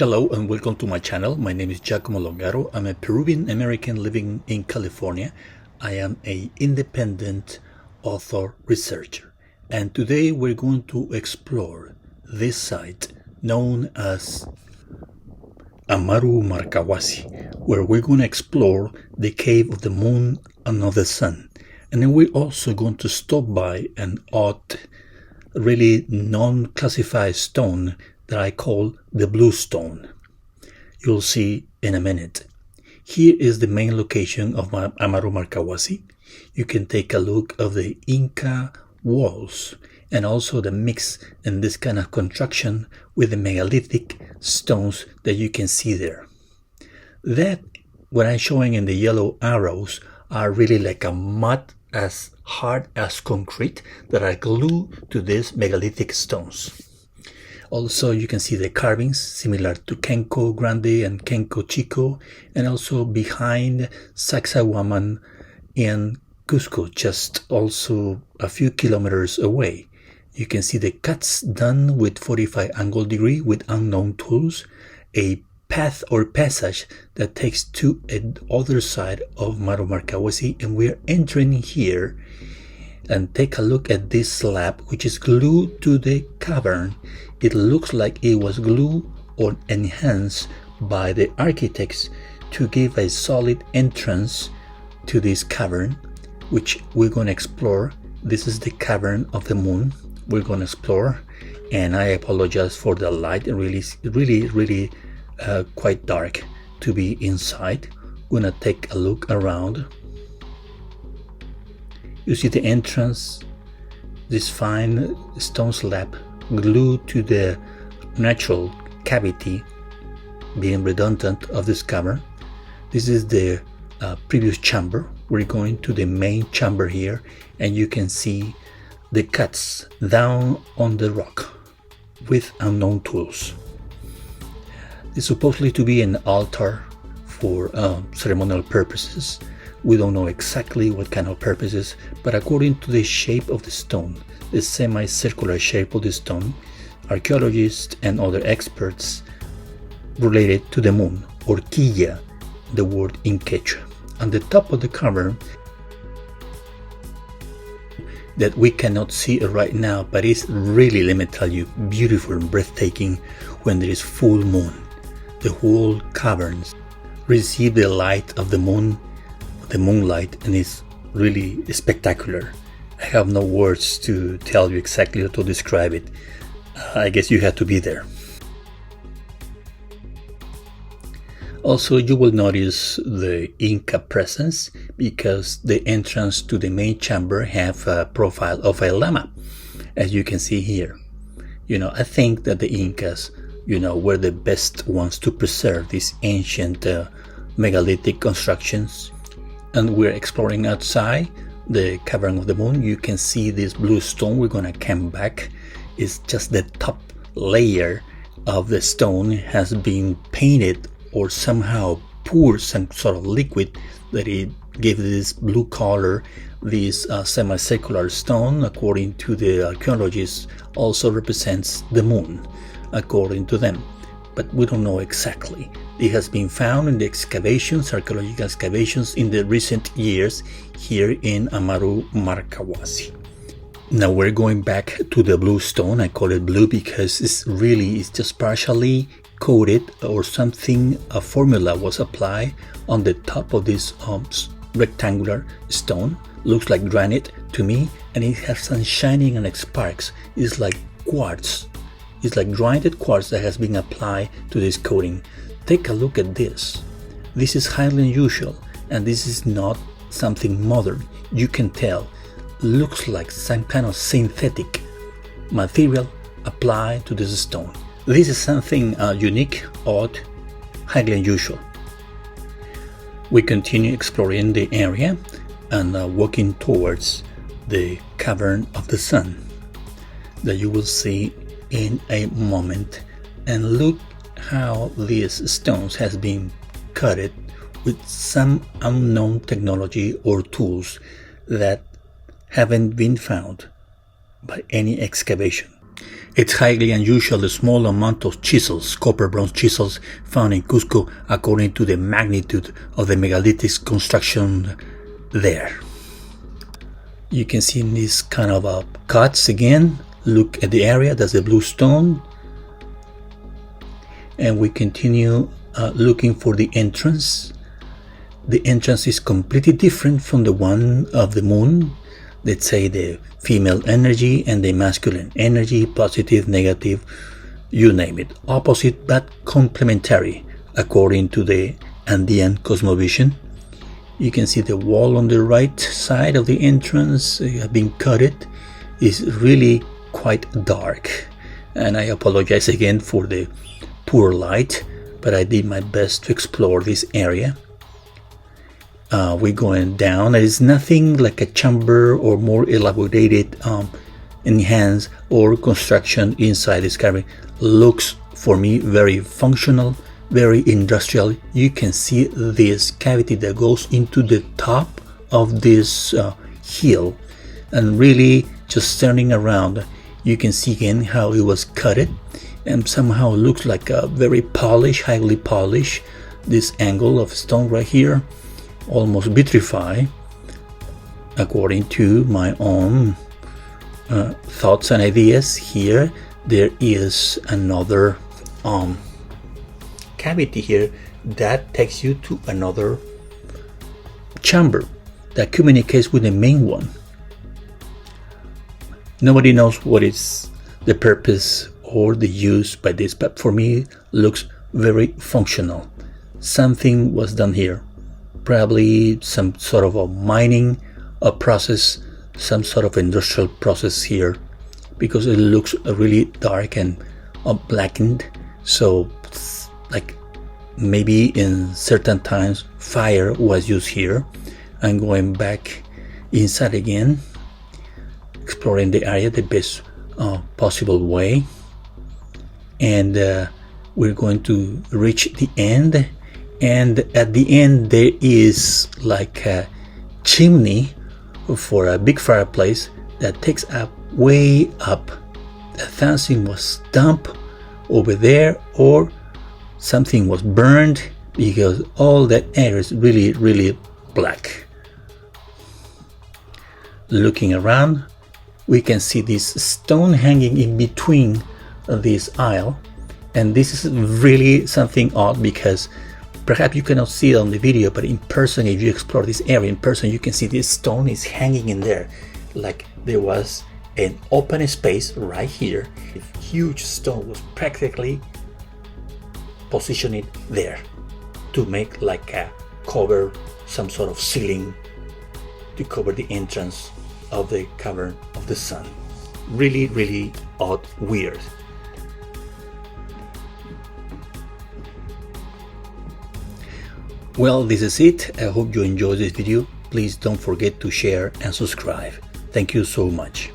Hello and welcome to my channel. My name is Giacomo Longaro. I'm a Peruvian American living in California. I am an independent author researcher, and today we're going to explore this site known as Amaru Marcahuasi, where we're going to explore the cave of the moon and of the sun. And then we're also going to stop by an odd, really non-classified stone that I call the blue stone. You'll see in a minute. Here is the main location of Amaru Marcahuasi. You can take a look of the Inca walls and also the mix in this kind of construction with the megalithic stones that you can see there. That, what I'm showing in the yellow arrows, are really like a mud as hard as concrete that are glued to these megalithic stones. Also, you can see the carvings similar to Kenko Grande and Kenko Chico, and also behind Sacsayhuaman in Cusco, just also a few kilometers away. You can see the cuts done with 45 angle degree with unknown tools, a path or passage that takes to the other side of Amaru Marcahuasi, and we're entering here and take a look at this slab which is glued to the cavern. It looks like it was glued or enhanced by the architects to give a solid entrance to this cavern, which we're going to explore. This is the cavern of the moon we're going to explore, and I apologize for the light. Really quite dark to be inside. We're going to take a look around. You see the entrance, this fine stone slab glued to the natural cavity, being redundant of this cavern. This is the previous chamber. We're going to the main chamber here, and you can see the cuts down on the rock with unknown tools. It's supposedly to be an altar for ceremonial purposes. We don't know exactly what kind of purposes, but according to the shape of the stone, the semicircular shape of the stone, archaeologists and other experts related to the moon, horquilla, the word in Quechua. On the top of the cavern, that we cannot see it right now, but it's really, let me tell you, beautiful and breathtaking when there is full moon. The whole caverns receive the light of the moon, the moonlight, and it's really spectacular. I have no words to tell you exactly how to describe it. I guess you have to be there. Also, you will notice the Inca presence because the entrance to the main chamber have a profile of a llama, as you can see here. I think that the Incas, were the best ones to preserve these ancient megalithic constructions. And we're exploring outside the cavern of the moon. You can see this blue stone. We're gonna come back. It's just the top layer of the stone has been painted or somehow poured some sort of liquid that it gave this blue color. This semicircular stone, according to the archaeologists, also represents the moon, according to them. But we don't know exactly. It has been found in the excavations, archaeological excavations in the recent years here in Amaru Marcahuasi. Now we're going back to the blue stone. I call it blue because it's just partially coated or something, a formula was applied on the top of this rectangular stone. Looks like granite to me, and it has some shining and sparks. It's like quartz. It's like grinded quartz that has been applied to this coating. Take a look at this. This is highly unusual, and this is not something modern. You can tell. Looks like some kind of synthetic material applied to this stone. This is something unique, odd, highly unusual. We continue exploring the area and walking towards the Cavern of the Sun that you will see in a moment. And look how these stones has been cut with some unknown technology or tools that haven't been found by any excavation. It's highly unusual the small amount of chisels, copper bronze chisels, found in Cusco according to the magnitude of the megalithic construction there. You can see in these kind of cuts again. Look at the area, that's the blue stone. And we continue looking for the entrance. The entrance is completely different from the one of the moon. Let's say the female energy and the masculine energy, positive, negative, you name it. Opposite but complementary according to the Andean cosmovision. You can see the wall on the right side of the entrance has been cutted. It's really quite dark, and I apologize again for the poor light, but I did my best to explore this area. We're going down. There is nothing like a chamber or more elaborated enhanced or construction inside this cavern. Looks for me very functional, very industrial. You can see this cavity that goes into the top of this hill, and really just turning around you can see again how it was cutted, and somehow looks like a very polished, highly polished. This angle of stone right here, almost vitrified according to my own thoughts and ideas. Here there is another cavity here that takes you to another chamber that communicates with the main one. Nobody knows what is the purpose or the use by this, but for me looks very functional. Something was done here, probably some sort of a mining process, some sort of industrial process here, because it looks really dark and blackened. So like maybe in certain times fire was used here. I'm going back inside again, exploring the area the best possible way, and we're going to reach the end. And at the end there is like a chimney for a big fireplace that takes up way up. Something was dumped over there, or something was burned, because all that air is really black. Looking around, we can see this stone hanging in between this aisle, and this is really something odd, because perhaps you cannot see it on the video, but in person, if you explore this area in person, you can see this stone is hanging in there, like there was an open space right here. A huge stone was practically positioned there to make like a cover, some sort of ceiling to cover the entrance of the Cavern of the Sun. Really odd, weird. Well, this is it. I hope you enjoyed this video. Please don't forget to share and subscribe. Thank you so much.